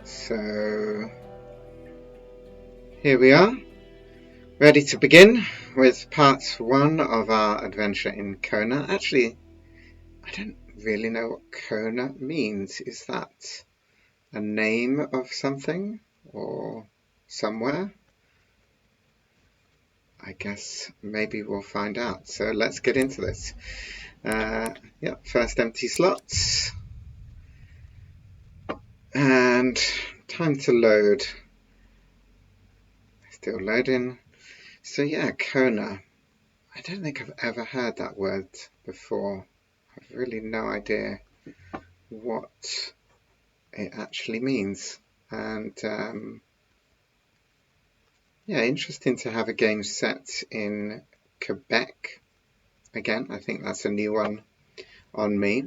So here we are, ready to begin with part 1 of our adventure in Kona. Actually, I don't really know what Kona means. Is that a name of something or somewhere? I guess maybe we'll find out. So let's get into this. First empty slots. And time to load. Still loading. So yeah, Kona. I don't think I've ever heard that word before. I've really no idea what it actually means. And interesting to have a game set in Quebec. Again, I think that's a new one on me.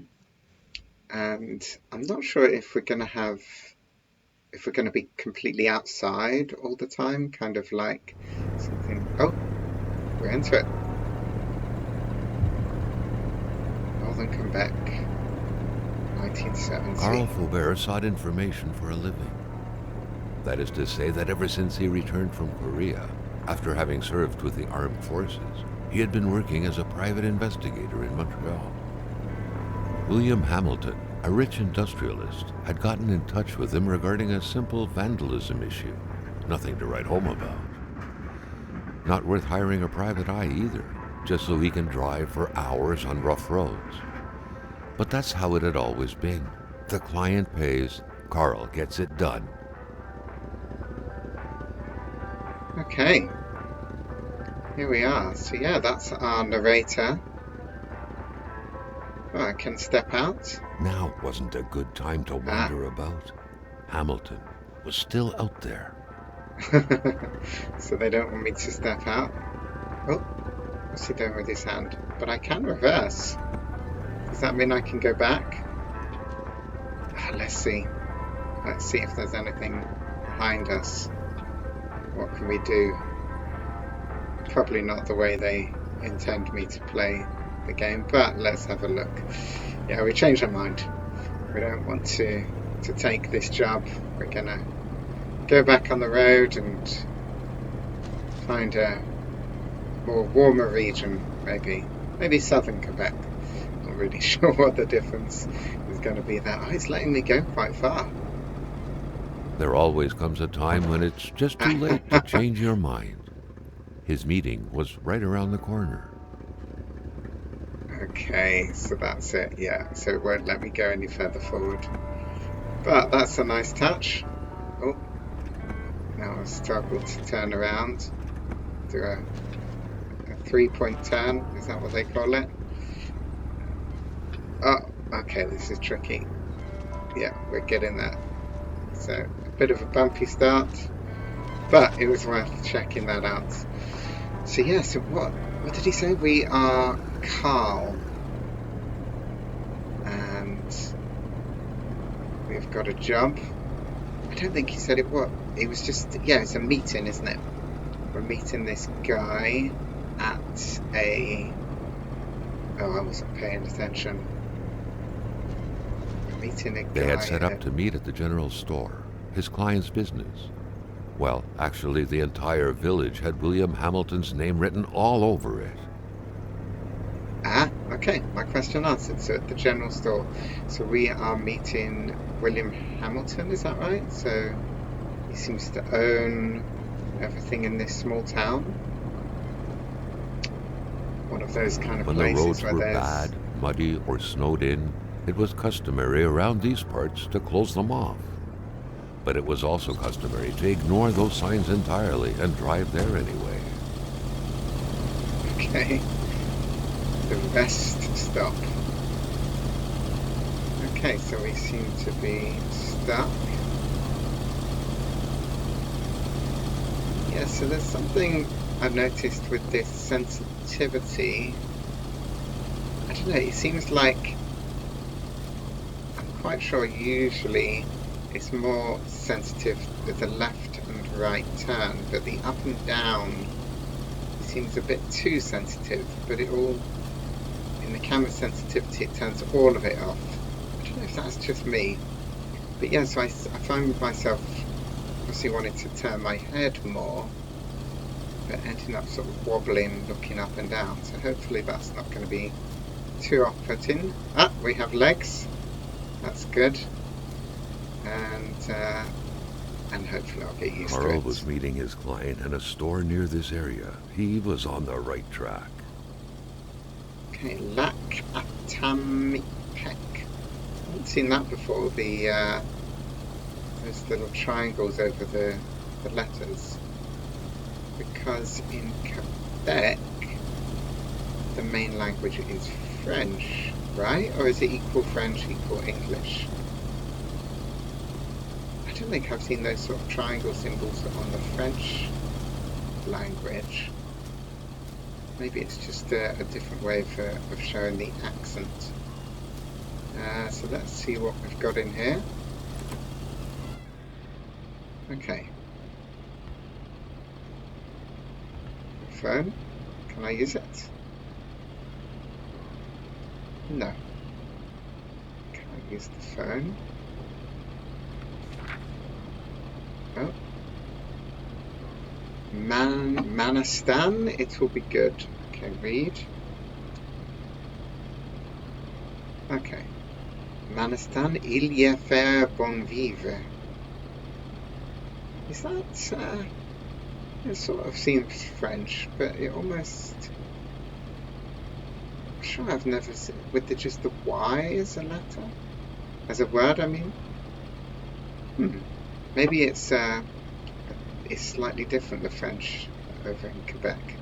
And I'm not sure if we're going to be completely outside all the time, kind of like something. Oh, we're into it. Northern Quebec, 1970. Carl Faubert sought information for a living. That is to say that ever since he returned from Korea, after having served with the armed forces, he had been working as a private investigator in Montreal. William Hamilton, a rich industrialist, had gotten in touch with him regarding a simple vandalism issue. Nothing to write home about. Not worth hiring a private eye either, just so he can drive for hours on rough roads. But that's how it had always been. The client pays, Carl gets it done. Okay, here we are. So yeah, that's our narrator. Oh, I can step out. Now wasn't a good time to wander about. Hamilton was still out there. So they don't want me to step out. Oh, what's he doing with his hand? But I can reverse. Does that mean I can go back? Let's see. Let's see if there's anything behind us. What can we do? Probably not the way they intend me to play the game, but let's have a look. Yeah, we changed our mind. We don't want to take this job. We're gonna go back on the road and find a more warmer region, maybe southern Quebec. Not really sure what the difference is going to be there. Oh, it's letting me go quite far. There always comes a time when it's just too late to change your mind. His meeting was right around the corner. Okay, so that's it, yeah. So it won't let me go any further forward. But that's a nice touch. Oh, now I struggle to turn around. Do a 3-point turn, is that what they call it? Oh, okay, this is tricky. Yeah, we're getting there. So, a bit of a bumpy start, but it was worth checking that out. So yeah, so what did he say? We are Carl. And we've got a job. I don't think he said it what. It was just, yeah, it's a meeting, isn't it? We're meeting this guy at a... Oh, I wasn't paying attention. We're meeting a guy. They had set up to meet at the general store, his client's business. Well, actually, the entire village had William Hamilton's name written all over it. Ah, okay, my question answered. So at the general store. So we are meeting William Hamilton, is that right? So he seems to own everything in this small town. One of those kind of when places the roads were bad, muddy, or snowed in, it was customary around these parts to close them off. But it was also customary to ignore those signs entirely and drive there anyway. Okay. The rest stop. Okay, so we seem to be stuck. Yeah, so there's something I've noticed with this sensitivity. I don't know, it seems like, I'm quite sure usually it's more sensitive with the left and right turn, but the up and down seems a bit too sensitive, but it all, in the camera sensitivity, it turns all of it off. I don't know if that's just me. But yeah, so I find myself obviously wanting to turn my head more, but ending up sort of wobbling, looking up and down. So hopefully that's not going to be too off-putting. Ah, we have legs. That's good. And hopefully I'll get used to Carl it. was meeting his client in a store near this area. He was on the right track. Okay, Lac Atamipek. I haven't seen that before. Those little triangles over the letters. Because in Quebec, the main language is French, right? Or is it equal French, equal English? I don't think I've seen those sort of triangle symbols on the French language. Maybe it's just a different way of showing the accent. So let's see what we've got in here. Okay. Phone. Can I use it? No. Can't use the phone. Oh. Manastan, it will be good. Okay, read. Okay. Manastan, il y a faire bon vivre. Is that, it sort of seems French, but it almost, I'm sure I've never seen, with just the Y as a letter? As a word, I mean? Maybe it's slightly different, the French over in Quebec.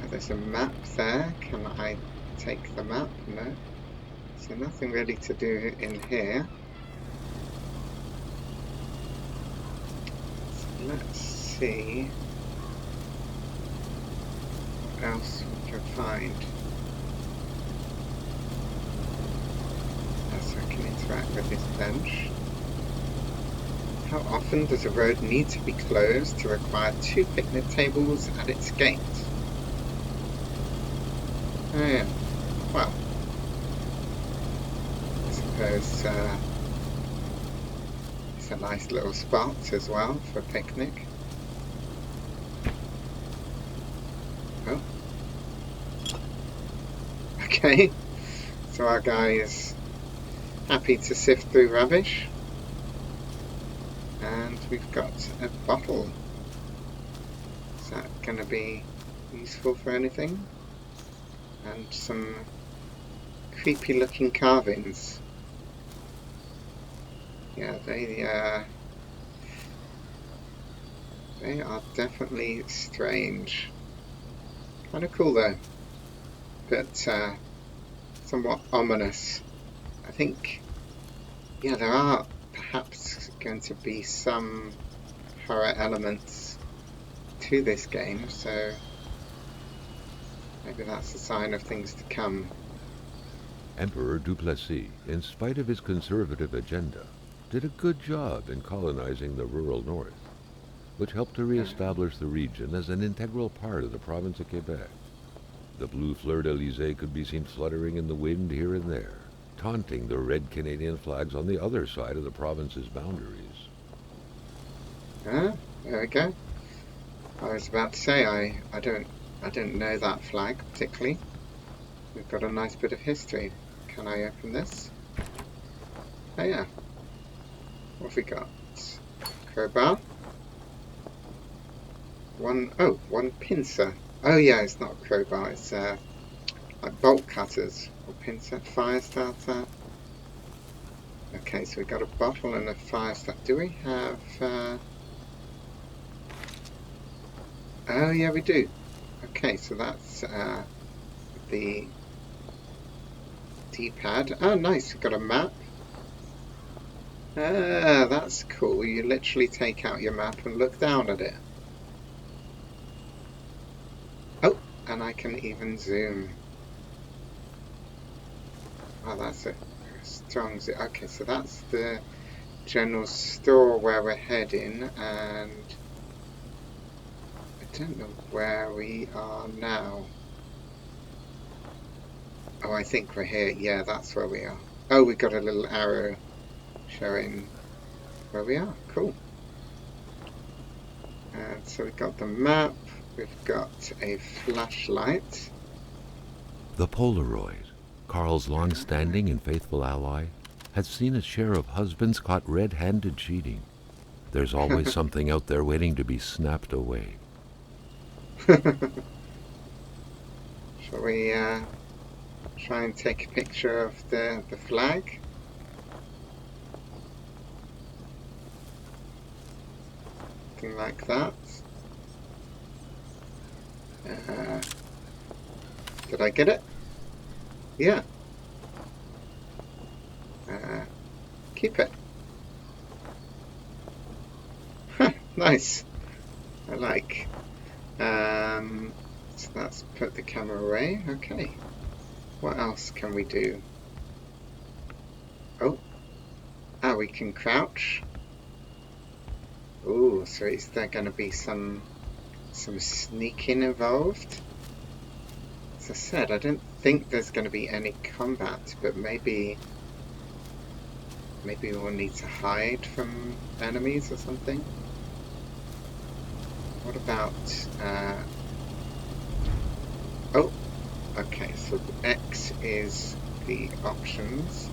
There's a map there. Can I take the map? No. So nothing really to do in here. So let's see what else we can find. So I can interact with this bench. How often does a road need to be closed to require 2 picnic tables at its gate? Oh yeah, well, I suppose it's a nice little spot as well for a picnic. Oh, okay, so our guy is happy to sift through rubbish. And we've got a bottle. Is that going to be useful for anything? And some creepy looking carvings. Yeah, they are definitely strange. Kind of cool though, but somewhat ominous. I think, yeah, there are perhaps going to be some horror elements to this game, so maybe that's a sign of things to come. Emperor Duplessis, in spite of his conservative agenda, did a good job in colonizing the rural north, which helped to re-establish the region as an integral part of the province of Quebec. The blue fleur-de-lis could be seen fluttering in the wind here and there, taunting the red Canadian flags on the other side of the province's boundaries. Ah, there we go. I was about to say I don't know that flag particularly. We've got a nice bit of history. Can I open this? Oh yeah. What have we got? Crowbar. One pincer. Oh yeah, it's not a crowbar, it's like bolt cutters or pincer, fire starter. Okay, so we've got a bottle and a fire starter. Do we have oh yeah, we do. Okay, so that's the D-pad. Oh nice, we've got a map. Ah, that's cool. You literally take out your map and look down at it. Oh, and I can even zoom. Oh, that's a strong zoom. Okay, so that's the general store where we're heading, and I don't know where we are now. Oh, I think we're here. Yeah, that's where we are. Oh, we got a little arrow showing where we are. Cool. And so we've got the map, we've got a flashlight. The Polaroid, Carl's long-standing and faithful ally, had seen its share of husbands caught red-handed cheating. There's always something out there waiting to be snapped away. Shall we try and take a picture of the flag? Something like that. Did I get it? Yeah. Keep it. Nice. I like. So let's put the camera away. Okay. What else can we do? Oh. We can crouch. Ooh, so is there going to be some sneaking involved? As I said, I don't think there's going to be any combat, but maybe we'll need to hide from enemies or something. What about oh, okay, so the X is the options.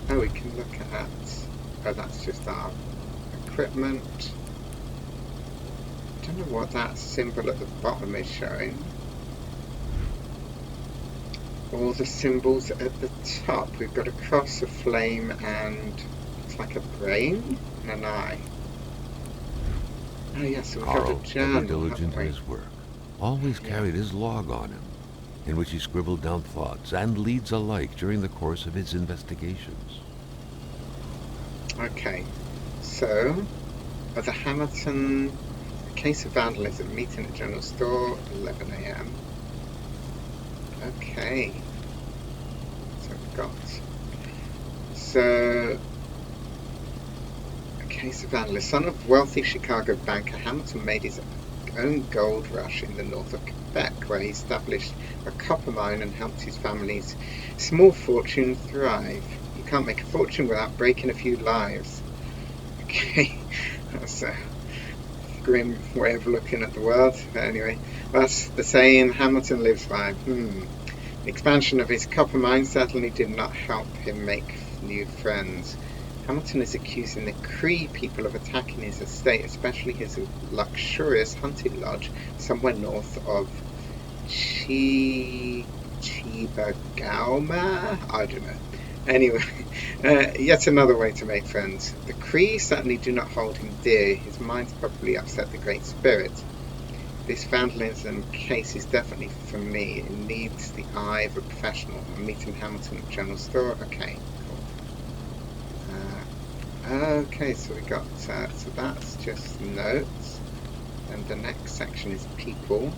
Oh, we can look at, oh, that's just our equipment. I don't know what that symbol at the bottom is showing. All the symbols at the top. We've got a cross, a flame, and it's like a brain and an eye. Oh yeah, so we've got a journal, ever diligent in his work, always carried his log on him, in which he scribbled down thoughts and leads alike during the course of his investigations. Okay, so the Hamilton case of vandalism, meeting at general store, 11 AM. Okay, so we've got, so a case of vandalism. Son of wealthy Chicago banker, Hamilton made his own gold rush in the north of Quebec, where he established a copper mine and helped his family's small fortune thrive. You can't make a fortune without breaking a few lives. Okay, that's a grim way of looking at the world. But anyway, that's the saying, Hamilton lives by. The expansion of his copper mine certainly did not help him make new friends. Hamilton is accusing the Cree people of attacking his estate, especially his luxurious hunting lodge somewhere north of Chibagauma? I don't know. Anyway, yet another way to make friends. The Cree certainly do not hold him dear. His mind's probably upset the Great Spirit. This vandalism case is definitely for me. It needs the eye of a professional. I'm meeting Hamilton at General Store. Okay, cool. Okay, so we got, so that's just notes. And the next section is people.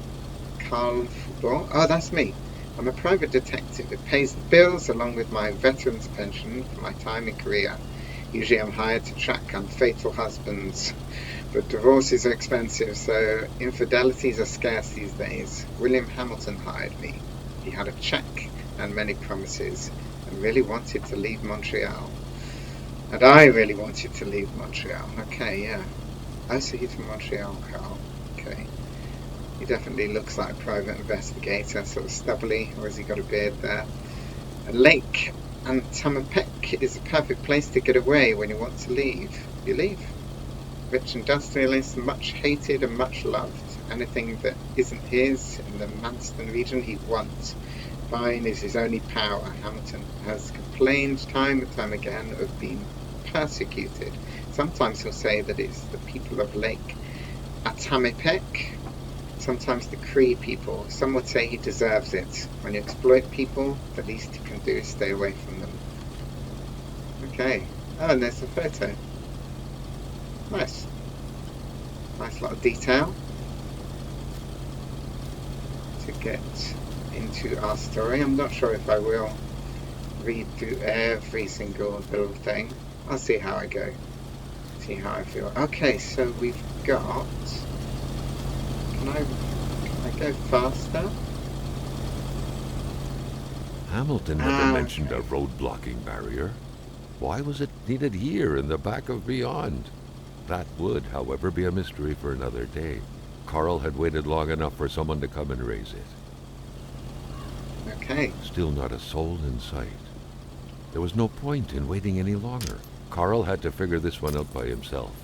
Carl Fubon. Oh, that's me. I'm a private detective. It pays the bills along with my veteran's pension for my time in Korea. Usually I'm hired to track unfaithful husbands, but divorces are expensive, so infidelities are scarce these days. William Hamilton hired me. He had a check and many promises and really wanted to leave Montreal. And I really wanted to leave Montreal. Okay, yeah. Oh, so he's from Montreal, Carl. Okay. He definitely looks like a private investigator, sort of stubbly, or has he got a beard there? A lake and Tamapek is a perfect place to get away when you want to leave. You leave. Rich industrialist, much hated and much loved. Anything that isn't his in the Manston region he wants. Buying is his only power. Hamilton has complained time and time again of being persecuted. Sometimes he'll say that it's the people of Lake Atamipek. Sometimes the Cree people. Some would say he deserves it. When you exploit people, the least you can do is stay away from them. Okay. Oh, and there's a photo. Nice. Nice lot of detail to get into our story. I'm not sure if I will read through every single little thing. I'll see how I go. See how I feel. Okay, so we've got... Can I go faster? Hamilton never mentioned a road blocking barrier. Why was it needed here in the back of Beyond? That would, however, be a mystery for another day. Carl had waited long enough for someone to come and raise it. Okay. Still not a soul in sight. There was no point in waiting any longer. Carl had to figure this one out by himself.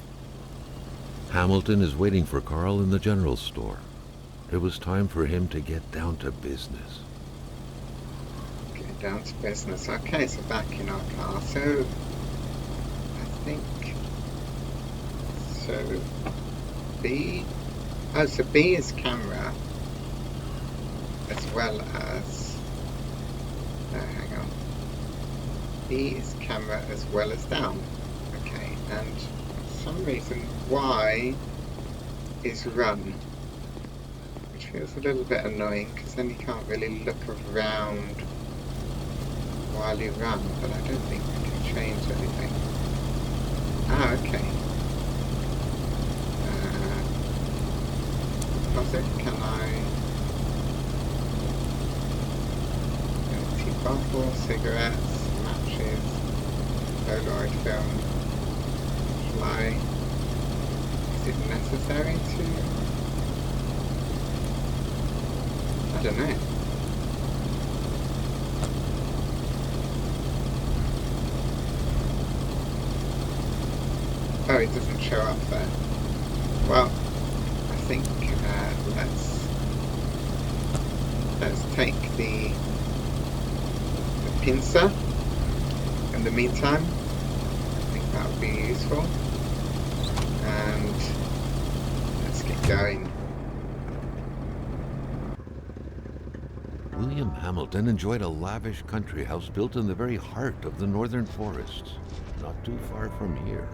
Hamilton is waiting for Carl in the general store. It was time for him to get down to business. Get down to business. Okay, so back in our car. So, I think... So, B... Oh, so B is camera, as well as... No, hang on. B is camera as well as down. Okay, and for some reason Y is run. Which feels a little bit annoying, because then you can't really look around while you run, but I don't think we can change anything. Ah, okay. Deposit, can I... Empty bottle, cigarettes, matches, Polaroid film, fly. Is it necessary to... I don't know. Oh, it doesn't show up there. Well, I think let's take the pincer in the meantime. I think that would be useful. And let's get going. William Hamilton enjoyed a lavish country house built in the very heart of the northern forests, not too far from here.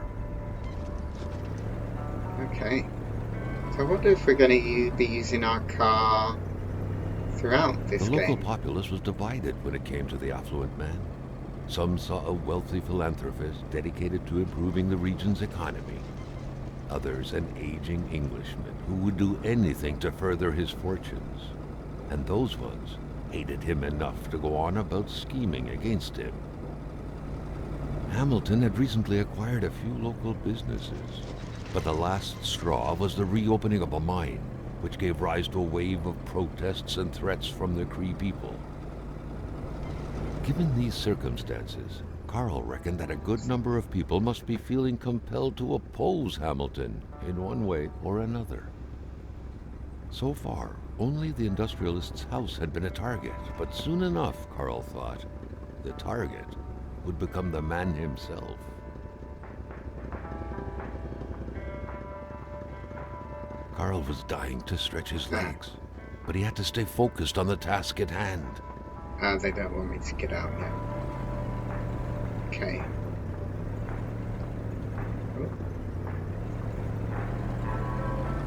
Okay. So I wonder if we're going to be using our car throughout this The game. local populace was divided when it came to the affluent man. Some saw a wealthy philanthropist dedicated to improving the region's economy. Others an aging Englishman who would do anything to further his fortunes. And those ones hated him enough to go on about scheming against him. Hamilton had recently acquired a few local businesses, but the last straw was the reopening of a mine, which gave rise to a wave of protests and threats from the Cree people. Given these circumstances, Carl reckoned that a good number of people must be feeling compelled to oppose Hamilton in one way or another. So far, only the industrialist's house had been a target, but soon enough, Carl thought, the target would become the man himself. Carl was dying to stretch his legs, but he had to stay focused on the task at hand. They don't want me to get out yet. Okay.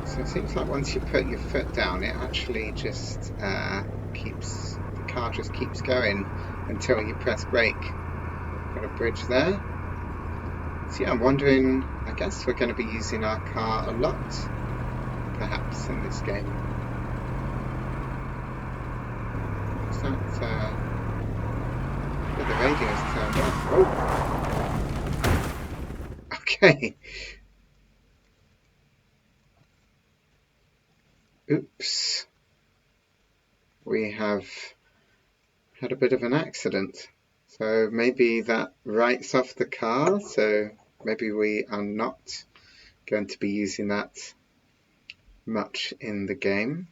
So it seems like once you put your foot down, it actually just the car just keeps going until you press brake. Got a bridge there. So yeah, I'm wondering, I guess we're going to be using our car a lot, perhaps, in this game. Is that, the radio's turned off. Oh! Okay. Oops. We have had a bit of an accident. So maybe that writes off the car, so maybe we are not going to be using that much in the game.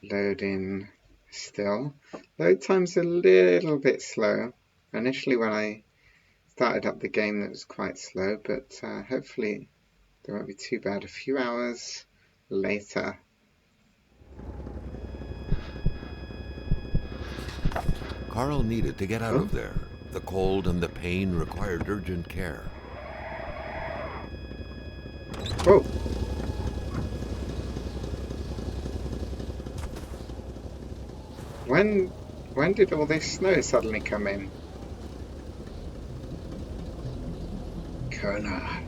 Loading still. Load time's a little bit slow. Initially when I started up the game it was quite slow, but hopefully it won't be too bad. A few hours later. Carl needed to get out of there. The cold and the pain required urgent care. Whoa! When did all this snow suddenly come in? Kona.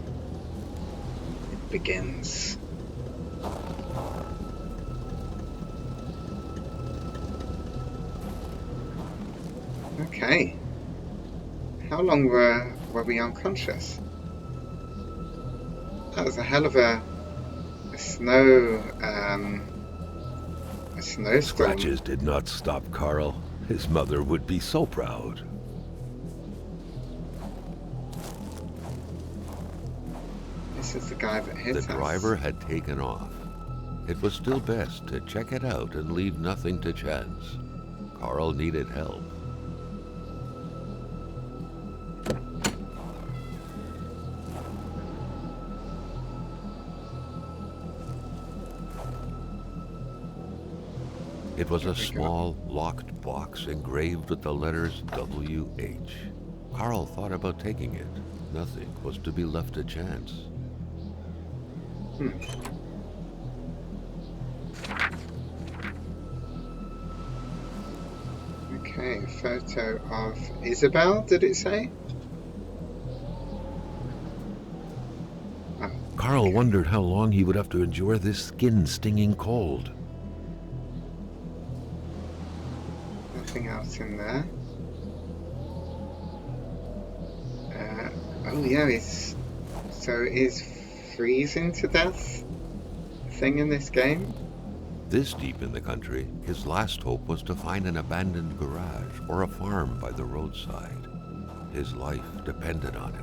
It begins. Okay. How long were we unconscious? That was a hell of a snowstorm. Scratches did not stop Carl. His mother would be so proud. This is the guy that hit The us. driver had taken off. It was still best to check it out and leave nothing to chance. Carl needed help. It was a small, locked box engraved with the letters W.H. Carl thought about taking it. Nothing was to be left to chance. Okay, a photo of Isabel, did it say? Oh, Carl wondered how long he would have to endure this skin-stinging cold. nothing else in there. Oh yeah, is freezing to death a thing in this game? This deep in the country, his last hope was to find an abandoned garage or a farm by the roadside. His life depended on it.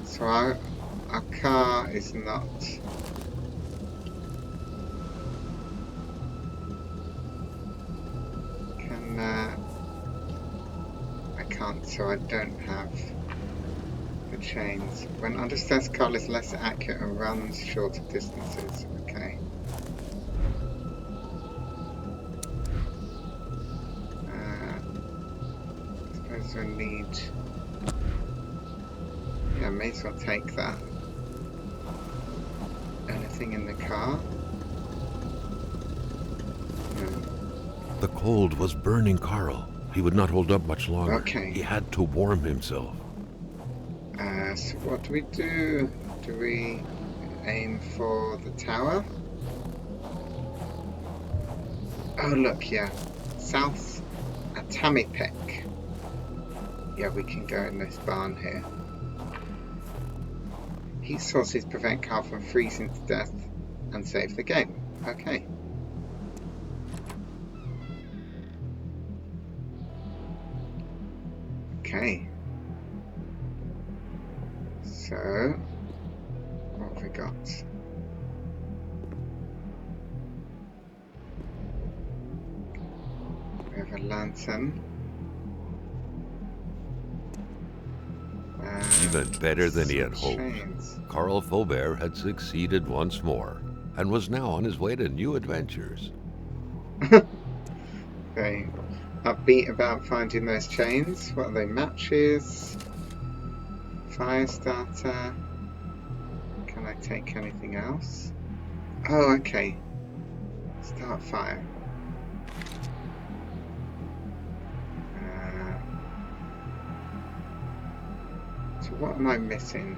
So our car is not... I can't, so I don't have the chains. When under stress, car is less accurate and runs shorter distances. Okay. I suppose I need... Yeah, I may as well take that. Anything in the car? No. The cold was burning Carl. He would not hold up much longer. Okay. He had to warm himself. So what do we do? Do we aim for the tower? Oh look, yeah. South Atamipek. Yeah, we can go in this barn here. Heat sources prevent Carl from freezing to death and save the game. Okay. Okay. So, what have we got? We have a lantern. Even better than he had hoped. Chains. Carl Faubert had succeeded once more and was now on his way to new adventures. Okay. Upbeat about finding those chains. What are they? Matches? Fire starter? Can I take anything else? Oh, okay. Start fire. So what am I missing?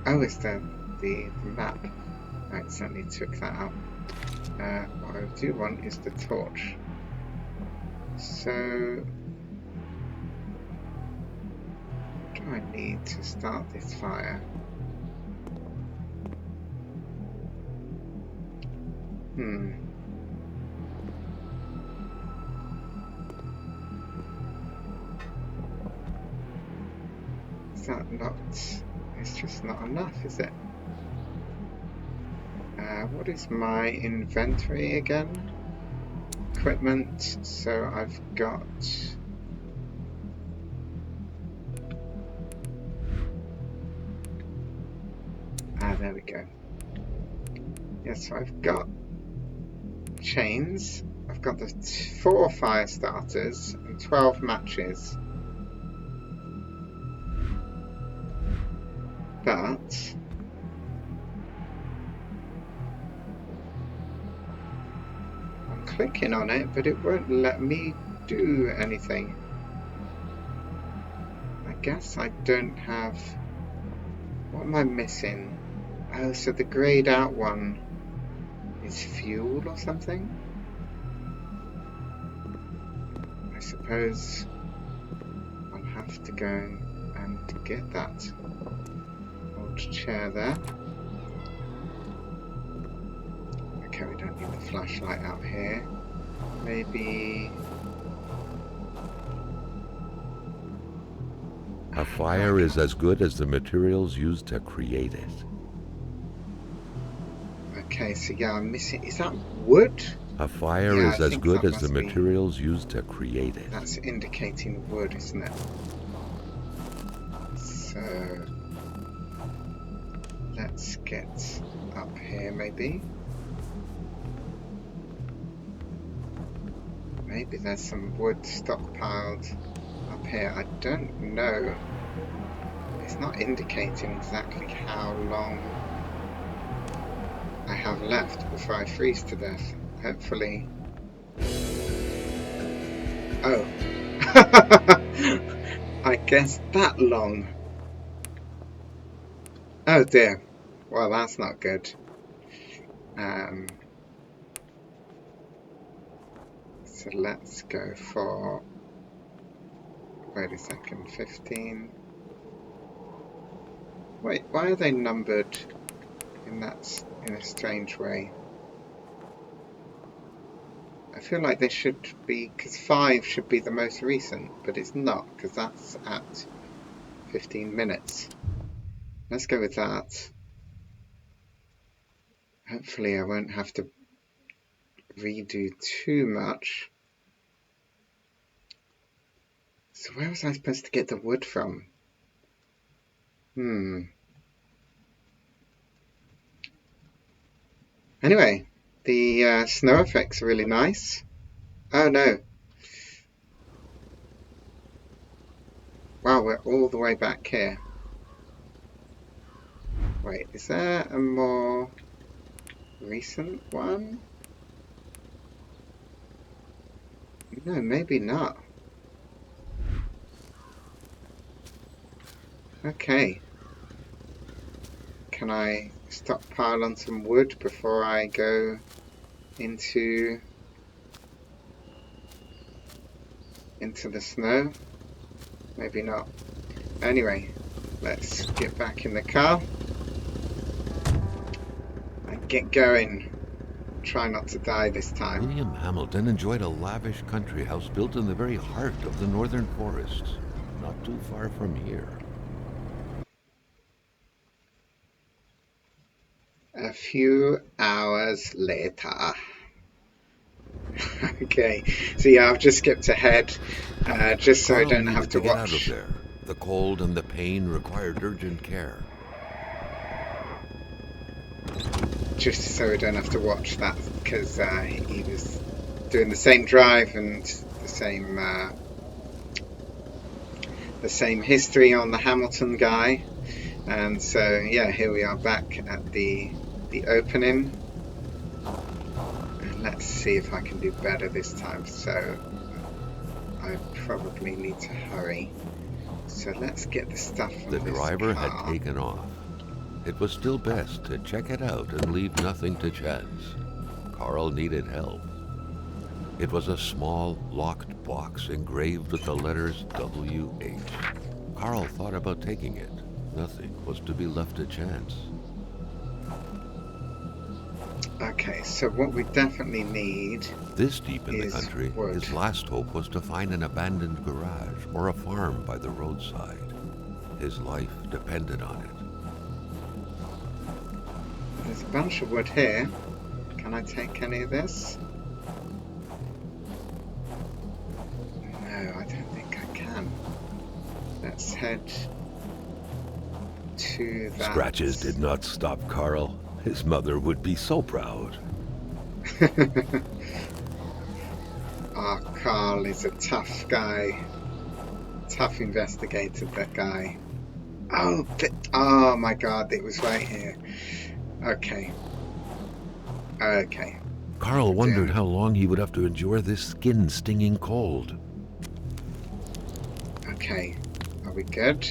Oh, it's the map. I accidentally took that out. What I do want is the torch. So, what do I need to start this fire? Is that not... It's just not enough, is it? What is my inventory again? Equipment, so I've got... there we go. Yeah, so I've got chains, I've got the 4 fire starters and 12 matches. But I'm clicking on it, but it won't let me do anything. I guess I don't have... What am I missing? Oh, so the greyed out one is fuel or something? I suppose I'll have to go and get that old chair there. Okay, we don't need the flashlight out here. Maybe... A fire is as good as the materials used to create it. Okay, so yeah, I'm missing... Is that wood? A fire Yeah, is I as think good that as the must be... materials used to create it. That's indicating wood, isn't it? So... let's get up here, maybe. Maybe there's some wood stockpiled up here. I don't know. It's not indicating exactly how long I have left before I freeze to death. Hopefully... Oh. I guess that long. Oh dear. Well, that's not good. So let's go for... Wait a second. 15. Wait, why are they numbered in a strange way? I feel like they should be, because 5 should be the most recent, but it's not, because that's at 15 minutes. Let's go with that. Hopefully I won't have to redo too much. So where was I supposed to get the wood from? Anyway, the snow effects are really nice. Oh no. Wow, we're all the way back here. Wait, is there a more recent one? No, maybe not. Okay. Can I stockpile on some wood before I go into the snow? Maybe not. Anyway, let's get back in the car and get going. Try not to die this time. William Hamilton enjoyed a lavish country house built in the very heart of the northern forests, not too far from here. A few hours later. Okay, so yeah, I've just skipped ahead, just so I don't have to get watch. Out of there. The cold and the pain required urgent care. Just so I don't have to watch that, because he was doing the same drive and the same history on the Hamilton guy, and so yeah, here we are back at the opening. Let's see if I can do better this time. So I probably need to hurry. So let's get the stuff from The this driver car. had taken off. It was still best to check it out and leave nothing to chance. Carl needed help. It was a small, locked box engraved with the letters W.H. Carl thought about taking it. Nothing was to be left to chance. Okay, so what we definitely need... This deep in the is country, wood. his last hope was to find an abandoned garage or a farm by the roadside. His life depended on it. There's a bunch of wood here. Can I take any of this? No, I don't think I can. Let's head to that. Scratches did not stop Carl. His mother would be so proud. Oh, Carl is a tough guy. Tough investigator, that guy. Oh, oh my god, it was right here. Okay. Okay. Carl wondered how long he would have to endure this skin-stinging cold. Okay. Are we good?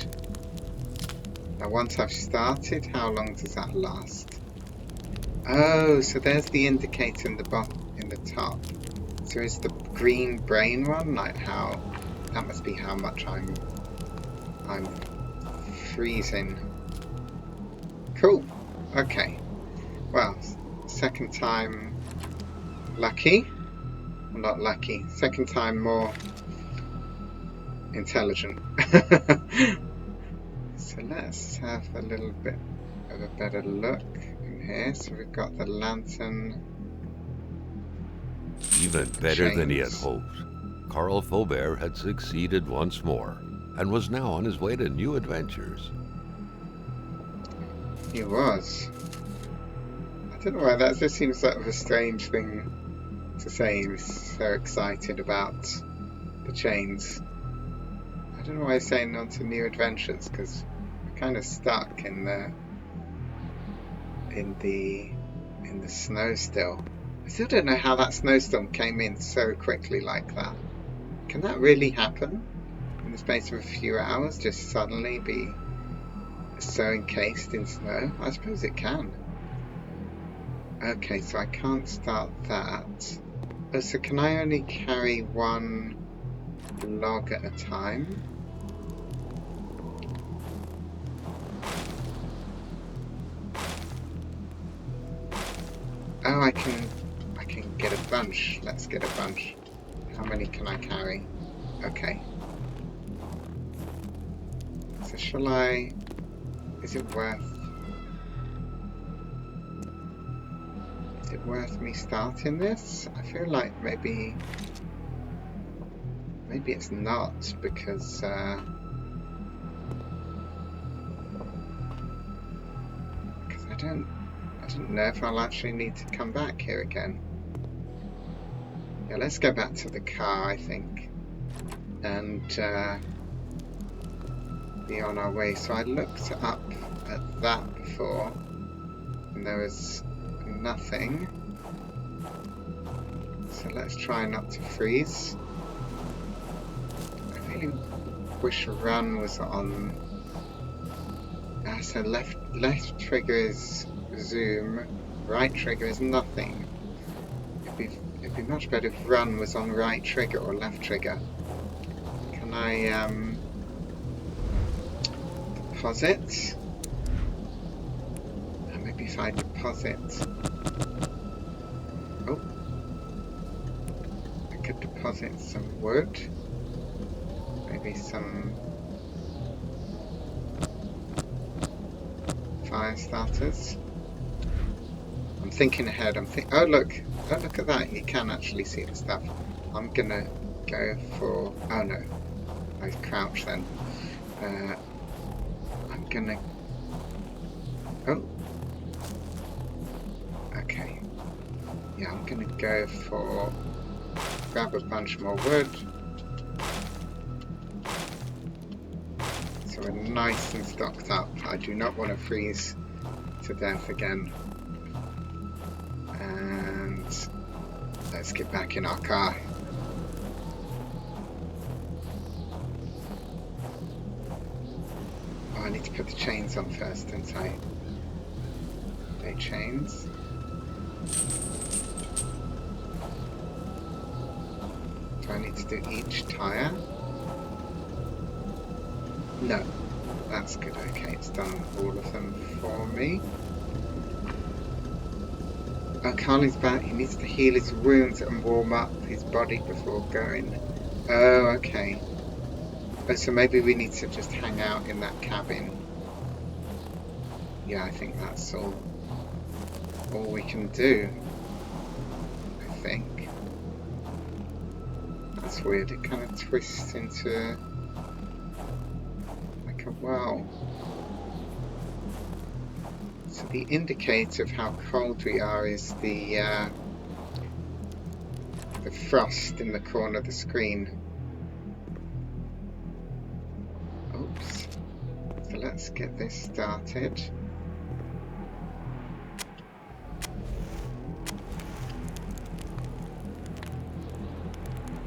Now once I've started, how long does that last? Oh, so there's the indicator in the top. So is the green brain one like how? That must be how much I'm freezing. Cool. Okay. Well, second time lucky. Well, not lucky. Second time more intelligent. So let's have a little bit of a better look in here. So we've got the lantern. Even better than he had hoped, Carl Faubert had succeeded once more and was now on his way to new adventures. He was. I don't know why that just seems sort of a strange thing to say. He was so excited about the chains. I don't know why he's saying on to new adventures, because we're kind of stuck in the snow still. I still don't know how that snowstorm came in so quickly like that. Can that really happen in the space of a few hours? Just suddenly be so encased in snow? I suppose it can. Okay, so I can't start that. Oh, so can I only carry one log at a time? Oh, I can get a bunch. Let's get a bunch. How many can I carry? Okay. So shall I... Is it worth me starting this? I feel like maybe it's not, because I don't know if I'll actually need to come back here again. Yeah, let's go back to the car, I think, and be on our way. So I looked up at that before, and there was nothing. So let's try not to freeze. I really wish run was on. So left trigger is zoom, right trigger is nothing. It'd be much better if run was on right trigger or left trigger. Can I deposit? Maybe if I deposit. Oh, I could deposit some wood. Maybe some fire starters. I'm thinking ahead. Oh look at that. You can actually see the stuff. I'm gonna go for. Oh no, I crouch then. I'm gonna. Oh. Okay. Yeah, I'm gonna go for. Grab a bunch more wood. So we're nice and stocked up. I do not want to freeze to death again. And let's get back in our car. Oh, I need to put the chains on first, don't I? They chains. Do I need to do each tyre? No. That's good, okay, it's done all of them for me. Oh, Carly's back. He needs to heal his wounds and warm up his body before going. Oh, okay. Oh, so maybe we need to just hang out in that cabin. Yeah, I think that's all we can do. I think. That's weird. It kind of twists into like a well. So the indicator of how cold we are is the frost in the corner of the screen. Oops. So let's get this started.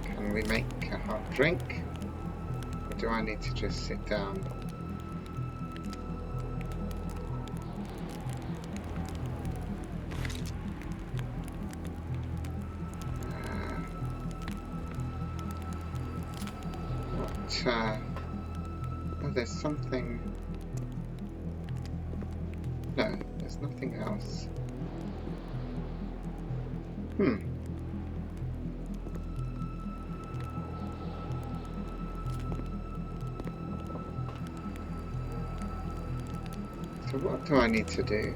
Can we make a hot drink? Or do I need to just sit down? Oh, there's something... No, there's nothing else. So what do I need to do?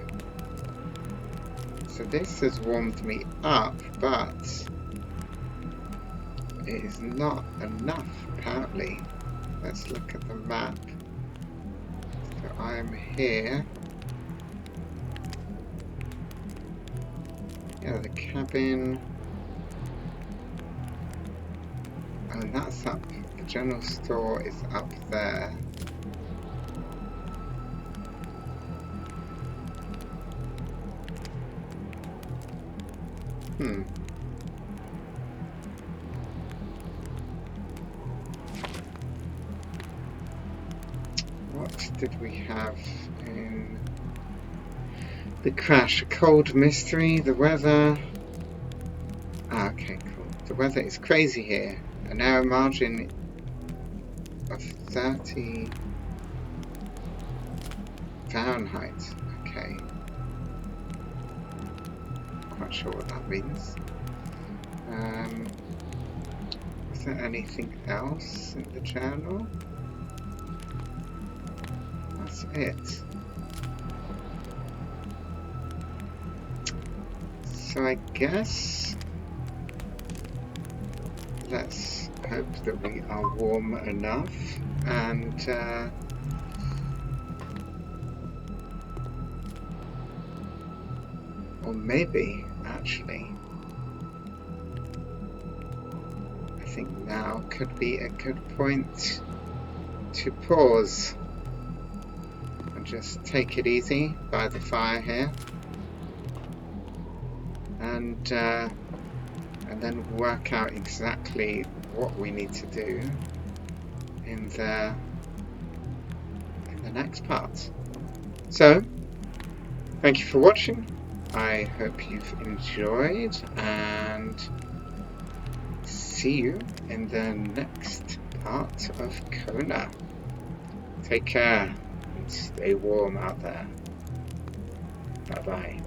So this has warmed me up, but it is not enough, apparently. Let's look at the map. So I'm here. Yeah, the cabin. And that's up. The general store is up there. What did we have in the crash? A cold mystery, the weather. Ah, okay, cool. The weather is crazy here. A narrow margin of 30 Fahrenheit. Okay. Quite sure what that means. Is there anything else in the journal? That's it. So I guess let's hope that we are warm enough, and or maybe actually I think now could be a good point to pause and just take it easy by the fire here, and then work out exactly what we need to do in the next part. So, thank you for watching. I hope you've enjoyed, and see you in the next part of Kona. Take care and stay warm out there. Bye bye.